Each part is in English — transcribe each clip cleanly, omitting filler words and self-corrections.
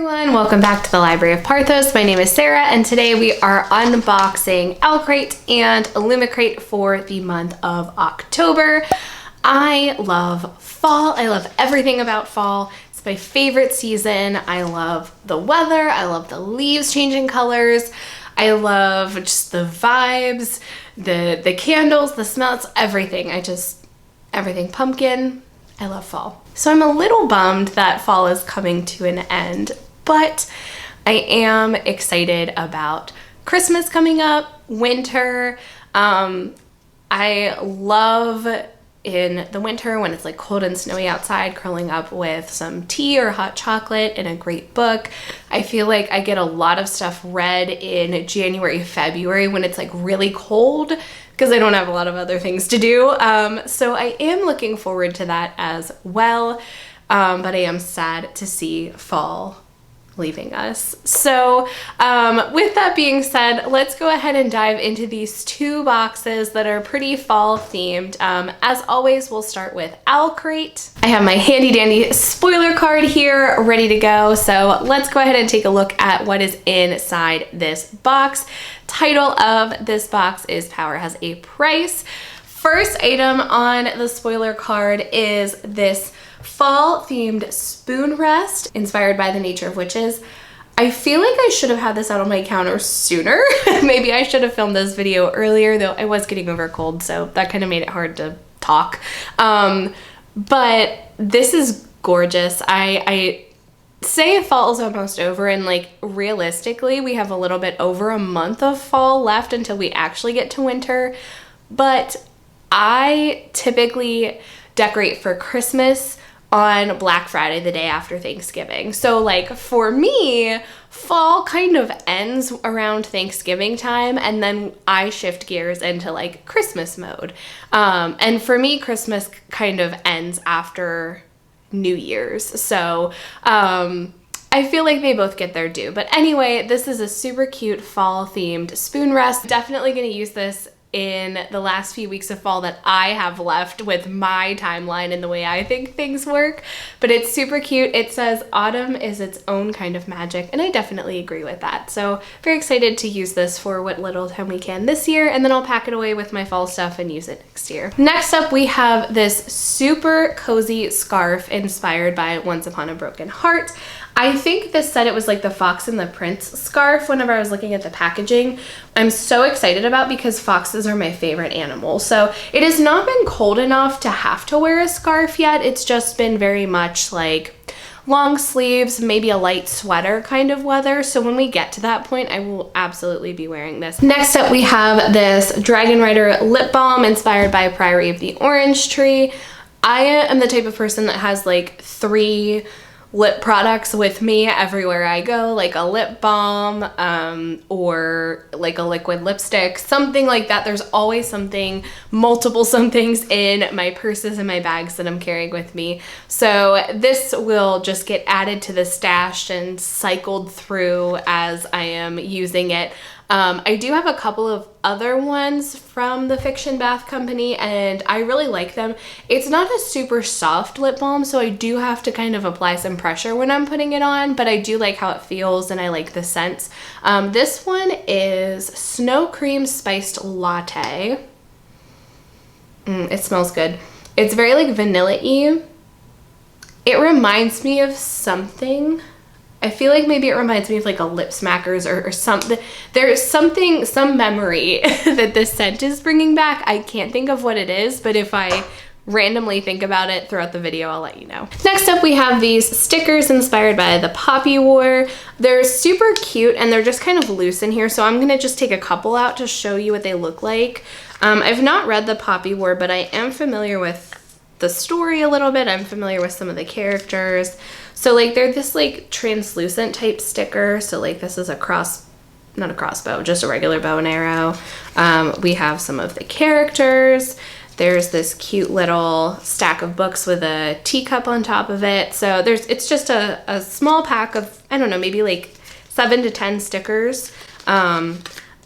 everyone, welcome back to the Library of Parthos. My name is Sarah and today we are unboxing Owlcrate and Illumicrate for the month of October. I love fall. I love everything about fall. It's my favorite season. I love the weather. I love the leaves changing colors. I love just the vibes, the candles, the smells, everything. Everything pumpkin. I love fall. So I'm a little bummed that fall is coming to an end, but I am excited about Christmas coming up, winter. I love in the winter when it's like cold and snowy outside, curling up with some tea or hot chocolate and a great book. I feel like I get a lot of stuff read in January, February when it's like really cold because I don't have a lot of other things to do. So I am looking forward to that as well. But I am sad to see fall leaving us. So with that being said, let's go ahead and dive into these two boxes that are pretty fall themed. As always, we'll start with Owlcrate. I have my handy dandy spoiler card here ready to go. So let's go ahead and take a look at what is inside this box. Title of this box is Power Has a Price. First item on the spoiler card is this fall themed spoon rest inspired by the nature of witches. I feel like I should have had this out on my counter sooner. Maybe I should have filmed this video earlier, though I was getting over a cold, so that kind of made it hard to talk. But this is gorgeous. I say fall is almost over, and like realistically we have a little bit over a month of fall left until we actually get to winter. But I typically decorate for Christmas on Black Friday, the day after Thanksgiving. So like for me, fall kind of ends around Thanksgiving time, and then I shift gears into like Christmas mode. And for me, Christmas kind of ends after New Year's. So I feel like they both get their due. But anyway, this is a super cute fall themed spoon rest. Definitely gonna use this in the last few weeks of fall that I have left with my timeline and the way I think things work. But it's super cute. It says autumn is its own kind of magic, and I definitely agree with that. So very excited to use this for what little time we can this year, and then I'll pack it away with my fall stuff and use it next year. Next up, we have this super cozy scarf inspired by Once Upon a Broken Heart. I think this said it was like the Fox and the Prince scarf whenever I was looking at the packaging. I'm so excited about because foxes are my favorite animal. So it has not been cold enough to have to wear a scarf yet. It's just been very much like long sleeves, maybe a light sweater kind of weather. So when we get to that point, I will absolutely be wearing this. Next up, we have this Dragon Rider lip balm inspired by Priory of the Orange Tree. I am the type of person that has like 3 lip products with me everywhere I go, like a lip balm or like a liquid lipstick, something like that. There's always something, multiple somethings in my purses and my bags that I'm carrying with me. So this will just get added to the stash and cycled through as I am using it. I do have a couple of other ones from the Fiction Bath Company, and I really like them. It's not a super soft lip balm, so I do have to kind of apply some pressure when I'm putting it on, but I do like how it feels and I like the scents. This one is Snow Cream Spiced Latte. It smells good. It's very like vanilla-y. It reminds me of something. I feel like maybe it reminds me of like a Lip Smackers or something. There's some memory that this scent is bringing back. I can't think of what it is, but if I randomly think about it throughout the video, I'll let you know. Next up, we have these stickers inspired by the Poppy War. They're super cute and they're just kind of loose in here. So I'm gonna just take a couple out to show you what they look like. I've not read the Poppy War, but I am familiar with the story a little bit. I'm familiar with some of the characters. So like they're this like translucent type sticker. So like this is not a crossbow, just a regular bow and arrow. We have some of the characters. There's this cute little stack of books with a teacup on top of it. So it's just a small pack of, I don't know, maybe like 7 to 10 stickers.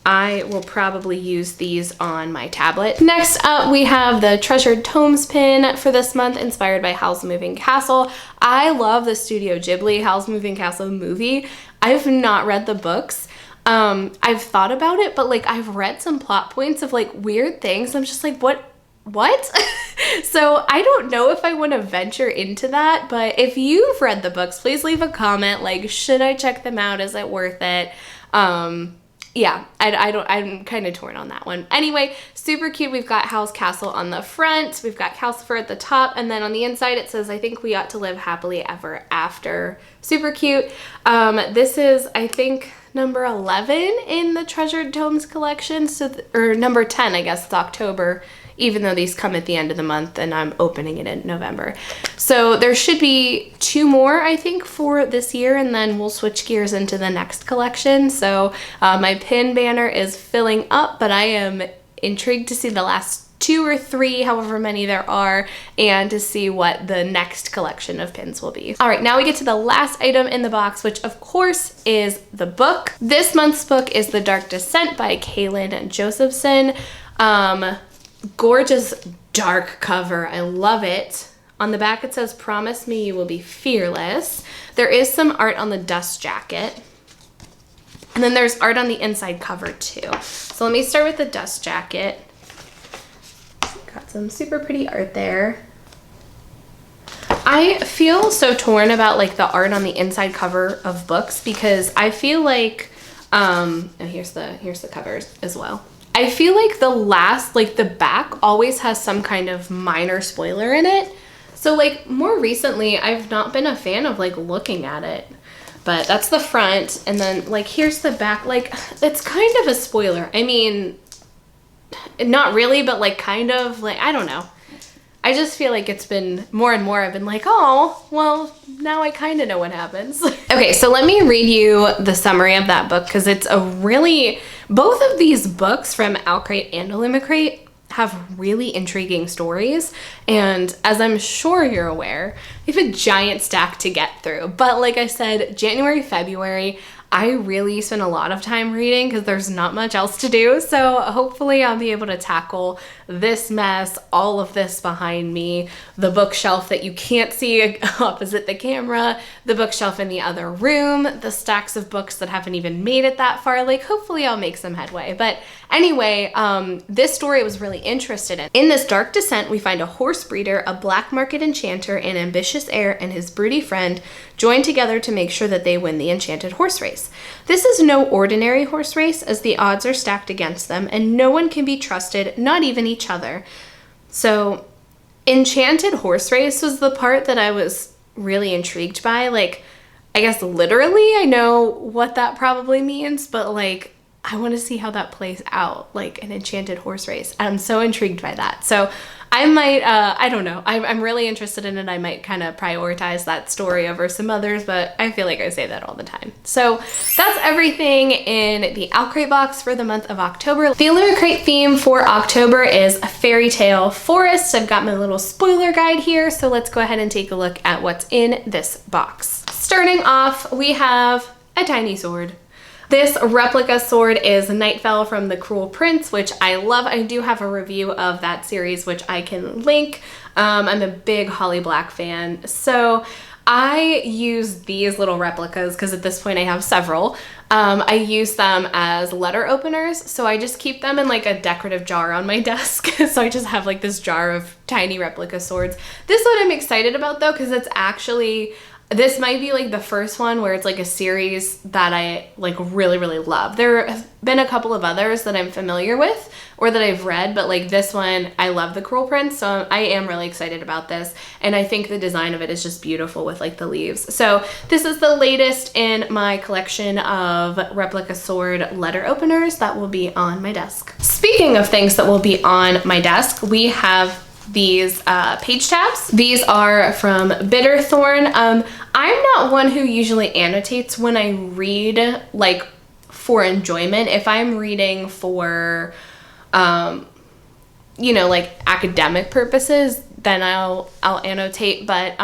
I will probably use these on my tablet. Next up, we have the Treasured Tomes pin for this month, inspired by Howl's Moving Castle. I love the Studio Ghibli Howl's Moving Castle movie. I've not read the books. I've thought about it, but like I've read some plot points of like weird things. I'm just like, what? So I don't know if I want to venture into that, but if you've read the books, please leave a comment. Like, should I check them out? Is it worth it? Yeah, I'm kind of torn on that one. Anyway, super cute. We've got Howl's Castle on the front. We've got Calcifer at the top. And then on the inside, it says, I think we ought to live happily ever after. Super cute. This is, I think, number 11 in the Treasured Tomes collection. So, or number 10, I guess, it's October, even though these come at the end of the month and I'm opening it in November. So there should be 2 more, I think, for this year, and then we'll switch gears into the next collection. So my pin banner is filling up, but I am intrigued to see the last 2 or 3, however many there are, and to see what the next collection of pins will be. All right, now we get to the last item in the box, which of course is the book. This month's book is The Dark Descent by Kaylin Josephson. Gorgeous dark cover. I love it. On the back it says, "Promise me you will be fearless." There is some art on the dust jacket. And then there's art on the inside cover too. So let me start with the dust jacket. Got some super pretty art there. I feel so torn about like the art on the inside cover of books, because I feel like oh, here's the covers as well. I feel like the back always has some kind of minor spoiler in it. So like more recently, I've not been a fan of like looking at it, but that's the front. And then like, here's the back. Like it's kind of a spoiler. I mean, not really, but like kind of like, I don't know. I just feel like it's been more and more I've been like, oh, well, now I kind of know what happens. Okay, so let me read you the summary of that book, because it's a really, both of these books from Owlcrate and Illumicrate have really intriguing stories. And as I'm sure you're aware, we have a giant stack to get through. But like I said, January, February, I really spend a lot of time reading because there's not much else to do. So hopefully I'll be able to tackle this mess, all of this behind me, the bookshelf that you can't see opposite the camera, the bookshelf in the other room, the stacks of books that haven't even made it that far. Like hopefully I'll make some headway. But anyway, this story I was really interested in. In this dark descent, we find a horse breeder, a black market enchanter, an ambitious heir, and his broody friend join together to make sure that they win the enchanted horse race. This is no ordinary horse race, as the odds are stacked against them, and no one can be trusted, not even each other. So, enchanted horse race was the part that I was really intrigued by. Like, I guess literally I know what that probably means, but like, I want to see how that plays out, like an enchanted horse race. I'm so intrigued by that. So I might, I don't know. I'm really interested in it. I might kind of prioritize that story over some others, but I feel like I say that all the time. So that's everything in the Owlcrate box for the month of October. The Illumicrate theme for October is Fairytale Forests. I've got my little spoiler guide here, so let's go ahead and take a look at what's in this box. Starting off, we have a tiny sword. This replica sword is Nightfell from The Cruel Prince, which I love. I do have a review of that series, which I can link. I'm a big Holly Black fan. So I use these little replicas because at this point I have several. I use them as letter openers. So I just keep them in like a decorative jar on my desk. So I just have like this jar of tiny replica swords. This one I'm excited about though, because it's actually, this might be like the first one where it's like a series that I like really, really love. There have been a couple of others that I'm familiar with or that I've read, but like this one, I love The Cruel Prince, so I am really excited about this. And I think the design of it is just beautiful with like the leaves. So this is the latest in my collection of replica sword letter openers that will be on my desk. Speaking of things that will be on my desk, we have these page tabs. These are from Bitterthorn. I'm not one who usually annotates when I read like for enjoyment. If I'm reading for you know, like academic purposes, then I'll annotate, but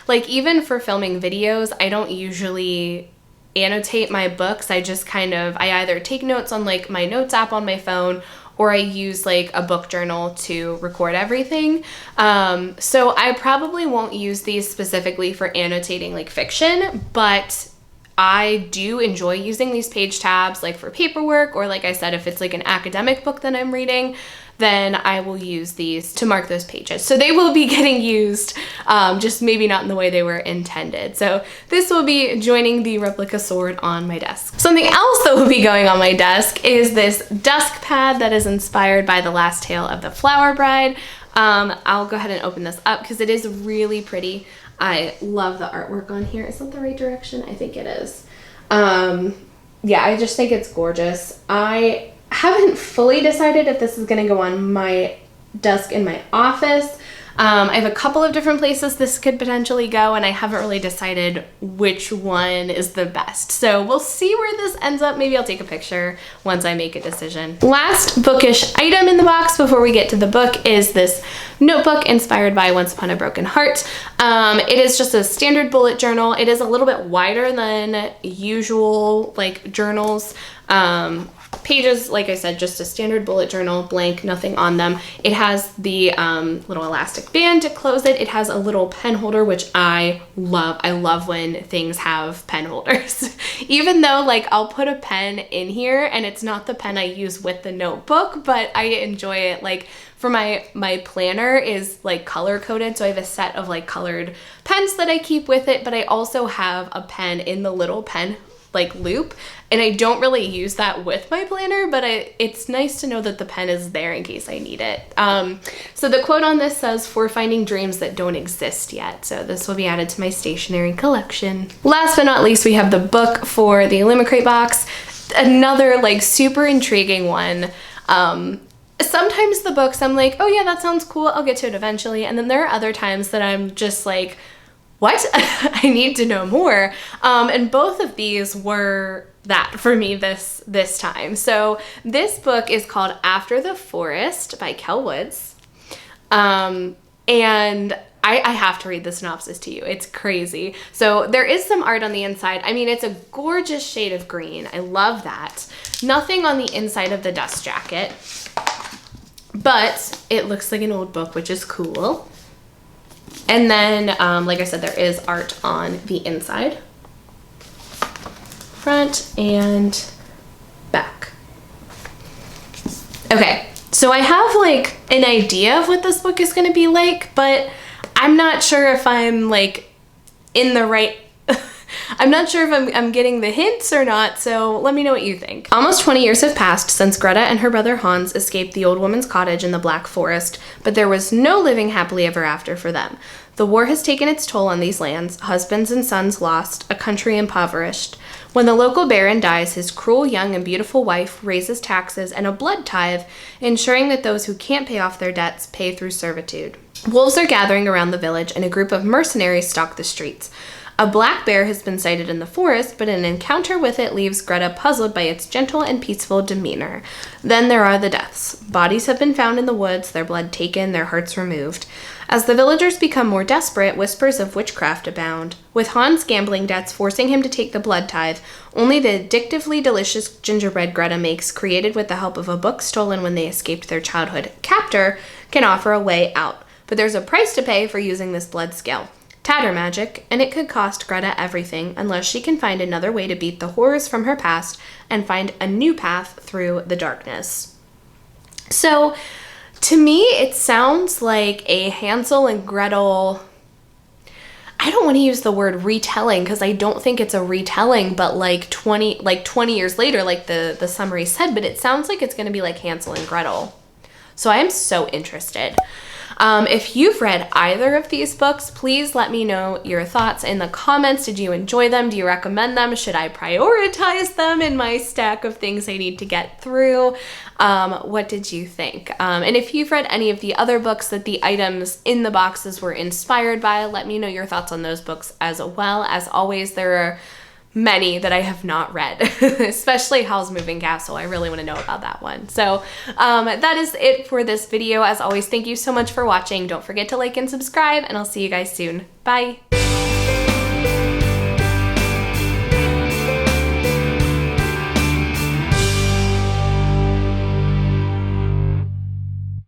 like even for filming videos, I don't usually annotate my books. I either take notes on like my notes app on my phone, or I use like a book journal to record everything. So I probably won't use these specifically for annotating like fiction, but I do enjoy using these page tabs like for paperwork, or like I said, if it's like an academic book that I'm reading, then I will use these to mark those pages. So they will be getting used, just maybe not in the way they were intended. So this will be joining the replica sword on my desk. Something else that will be going on my desk is this Deskpad that is inspired by the last tale of the Flower Bride. I'll go ahead and open this up because it is really pretty. I love the artwork on here. Is that the right direction? I think it is. Yeah, I just think it's gorgeous. I haven't fully decided if this is going to go on my desk in my office. I have a couple of different places this could potentially go, and I haven't really decided which one is the best. So we'll see where this ends up. Maybe I'll take a picture once I make a decision. Last bookish item in the box before we get to the book is this notebook inspired by Once Upon a Broken Heart. It is just a standard bullet journal. It is a little bit wider than usual like journals. Pages, like I said, just a standard bullet journal, blank, nothing on them. It has the little elastic band to close it. It has a little pen holder, which I love. I love when things have pen holders. Even though like I'll put a pen in here and it's not the pen I use with the notebook, but I enjoy it. Like for my planner is like color coded, so I have a set of like colored pens that I keep with it, but I also have a pen in the little pen like loop, and I don't really use that with my planner, but it's nice to know that the pen is there in case I need it. So the quote on this says, "For finding dreams that don't exist yet." So this will be added to my stationery collection. Last but not least, we have the book for the Illumicrate box. Another like super intriguing one. Sometimes the books I'm like, oh yeah, that sounds cool, I'll get to it eventually. And then there are other times that I'm just like, what? I need to know more. And both of these were that for me this time. So this book is called After the Forest by Kel Woods. And I have to read the synopsis to you. It's crazy. So there is some art on the inside. I mean, it's a gorgeous shade of green. I love that. Nothing on the inside of the dust jacket, but it looks like an old book, which is cool. And then, like I said, there is art on the inside, front and back. Okay, so I have like an idea of what this book is going to be like, but I'm not sure if I'm like in the right, I'm not sure if I'm getting the hints or not, so let me know what you think. Almost 20 years have passed since Greta and her brother Hans escaped the old woman's cottage in the Black Forest, but there was no living happily ever after for them. The war has taken its toll on these lands, husbands and sons lost, a country impoverished. When the local baron dies, his cruel young and beautiful wife raises taxes and a blood tithe, ensuring that those who can't pay off their debts pay through servitude. Wolves are gathering around the village, and a group of mercenaries stalk the streets. A black bear has been sighted in the forest, but an encounter with it leaves Greta puzzled by its gentle and peaceful demeanor. Then there are the deaths. Bodies have been found in the woods, their blood taken, their hearts removed. As the villagers become more desperate, whispers of witchcraft abound. With Hans' gambling debts forcing him to take the blood tithe, only the addictively delicious gingerbread Greta makes, created with the help of a book stolen when they escaped their childhood captor, can offer a way out. But there's a price to pay for using this blood skill. Tatter magic, and it could cost Greta everything unless she can find another way to beat the horrors from her past and find a new path through the darkness. So, to me, it sounds like a Hansel and Gretel, I don't want to use the word retelling because I don't think it's a retelling, but like 20 years later, like the summary said, but it sounds like it's going to be like Hansel and Gretel. So I am so interested. If you've read either of these books, please let me know your thoughts in the comments. Did you enjoy them? Do you recommend them? Should I prioritize them in my stack of things I need to get through? What did you think? And if you've read any of the other books that the items in the boxes were inspired by, let me know your thoughts on those books as well. As always, there are many that I have not read, especially Howl's Moving Castle. I really want to know about that one. So that is it for this video. As always, thank you so much for watching. Don't forget to like and subscribe, and I'll see you guys soon. Bye.